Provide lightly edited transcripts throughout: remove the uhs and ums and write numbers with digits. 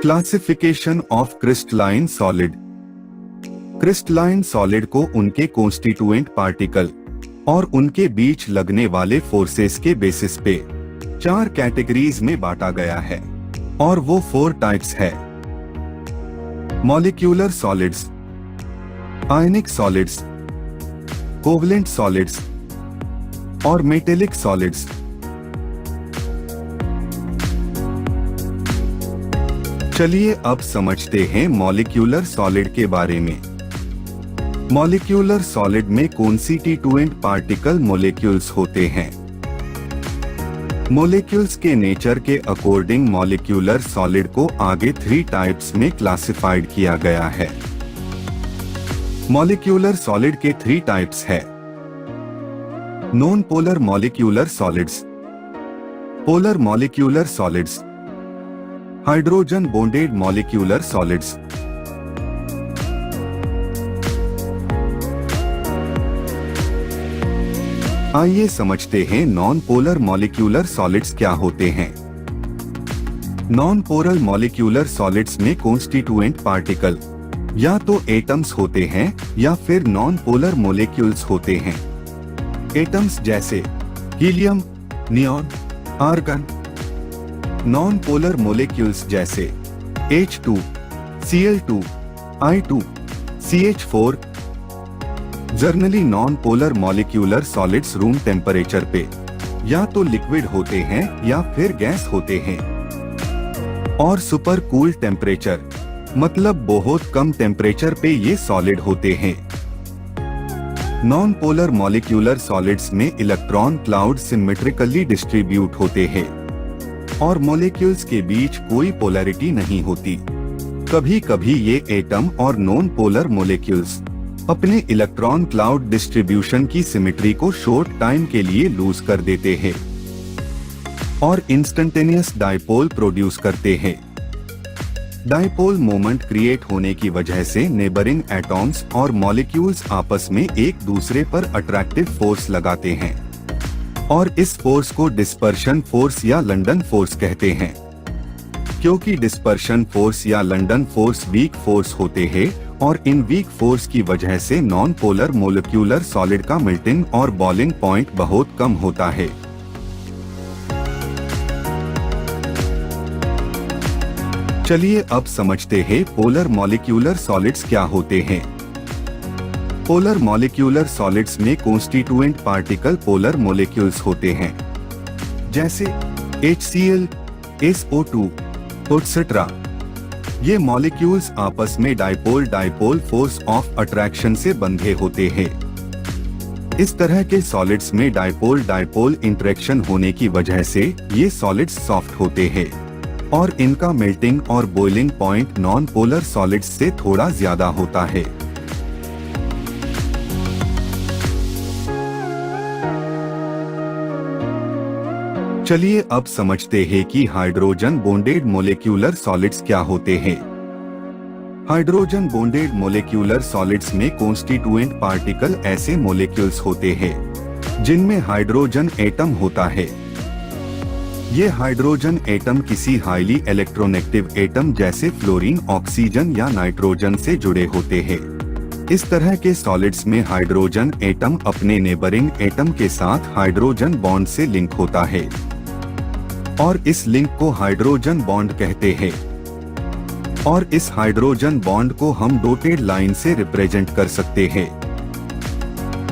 Classification of crystalline solid. Crystalline solid को उनके constituent particle और उनके बीच लगने वाले फोर्सेस के बेसिस पे 4 कैटेगरीज में बांटा गया है और वो 4 टाइप्स है। मॉलिक्यूलर सॉलिड्स, आयनिक सॉलिड्स, कोवलेंट सॉलिड्स और मेटेलिक सॉलिड्स। चलिए अब समझते हैं मॉलिक्यूलर सॉलिड के बारे में। मॉलिक्यूलर सॉलिड में कॉन्स्टिट्यूएंट पार्टिकल मॉलिक्यूल्स होते हैं। मॉलिक्यूल्स के नेचर के अकॉर्डिंग मॉलिक्यूलर सॉलिड को आगे 3 टाइप्स में क्लासिफाइड किया गया है। मॉलिक्यूलर सॉलिड के 3 टाइप्स है। Non polar molecular solids, polar molecular solids, hydrogen bonded molecular solids. आइए समझते हैं नॉन पोलर मॉलिक्यूलर सॉलिड्स क्या होते हैं। नॉन पोलर मॉलिक्यूलर सॉलिड्स में कॉन्स्टिट्यूएंट पार्टिकल या तो एटम्स होते हैं या फिर नॉन पोलर मॉलिक्यूल्स होते हैं। एटम्स जैसे helium, neon, argon. Non polar molecules जैसे H2, Cl2, I2, CH4। Generally non polar molecular solids room temperature पे या तो लिक्विड होते हैं या फिर गैस होते हैं। और सुपर कूल टेम्परेचर मतलब बहुत कम टेम्परेचर पे ये सॉलिड होते हैं। नॉन पोलर मॉलिक्यूलर सॉलिड्स में इलेक्ट्रॉन क्लाउड सिमेट्रिकली डिस्ट्रीब्यूट होते हैं और मॉलिक्यूल्स के बीच कोई पोलैरिटी नहीं होती। कभी कभी ये एटम और नॉन पोलर मॉलिक्यूल्स अपने इलेक्ट्रॉन क्लाउड डिस्ट्रीब्यूशन की सिमेट्री को शॉर्ट टाइम के लिए लूज कर देते हैं और इंस्टेंटेनियस डाइपोल प्रोड्यूस करते हैं। डाइपोल मोमेंट क्रिएट होने की वजह से नेबरिंग एटॉम्स और मॉलिक्यूल्स आपस में एक दूसरे पर अट्रैक्टिव फोर्स लगाते हैं और इस फोर्स को डिस्पर्शन फोर्स या लंडन फोर्स कहते हैं। क्योंकि डिस्पर्शन फोर्स या लंडन फोर्स वीक फोर्स होते हैं और इन वीक फोर्स की वजह से नॉन पोलर मॉलिक्यूलर सॉलिड का मेल्टिंग और बॉइलिंग पॉइंट बहुत कम होता है। चलिए अब समझते हैं पोलर मॉलिक्यूलर सॉलिड्स क्या होते हैं। पोलर मॉलिक्यूलर सॉलिड्स में कॉन्स्टिट्यूएंट पार्टिकल पोलर मॉलिक्यूल्स होते हैं जैसे HCl, SO2, etc। ये मॉलिक्यूल्स आपस में डाइपोल फोर्स ऑफ अट्रैक्शन से बंधे होते हैं। इस तरह के सॉलिड्स में डाइपोल इंटरेक्शन होने की वजह से ये सॉलिड्स सॉफ्ट होते हैं और इनका मेल्टिंग और boiling point non polar solids से थोड़ा ज्यादा होता है। चलिए अब समझते हैं कि हाइड्रोजन बॉन्डेड मॉलिक्यूलर सॉलिड्स क्या होते हैं। हाइड्रोजन बॉन्डेड मॉलिक्यूलर सॉलिड्स में कॉन्स्टिट्यूएंट पार्टिकल ऐसे मॉलिक्यूल्स होते हैं जिनमें हाइड्रोजन एटम होता है। ये हाइड्रोजन एटम किसी हाईली इलेक्ट्रोनेगेटिव एटम जैसे फ्लोरीन, ऑक्सीजन या नाइट्रोजन से जुड़े होते हैं। इस तरह के सॉलिड्स में हाइड्रोजन एटम अपने नेबरिंग एटम के साथ हाइड्रोजन बॉन्ड से लिंक होता है और इस लिंक को हाइड्रोजन बॉन्ड कहते हैं और इस हाइड्रोजन बॉन्ड को हम डॉटेड लाइन से रिप्रेजेंट कर सकते हैं।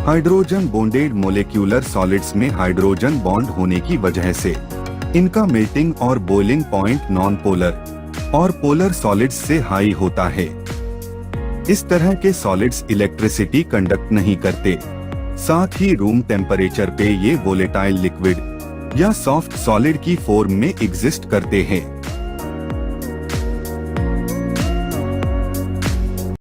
हाइड्रोजन बॉन्डेड मॉलिक्यूलर सॉलिड्स में हाइड्रोजन बॉन्ड होने की वजह से इनका मेल्टिंग और बॉइलिंग पॉइंट नॉन पोलर और पोलर सॉलिड्स से हाई होता है। इस तरह के सॉलिड्स इलेक्ट्रिसिटी कंडक्ट नहीं करते, साथ ही रूम टेम्परेचर पे ये वोलेटाइल लिक्विड या सॉफ्ट सॉलिड की फॉर्म में एग्जिस्ट करते हैं।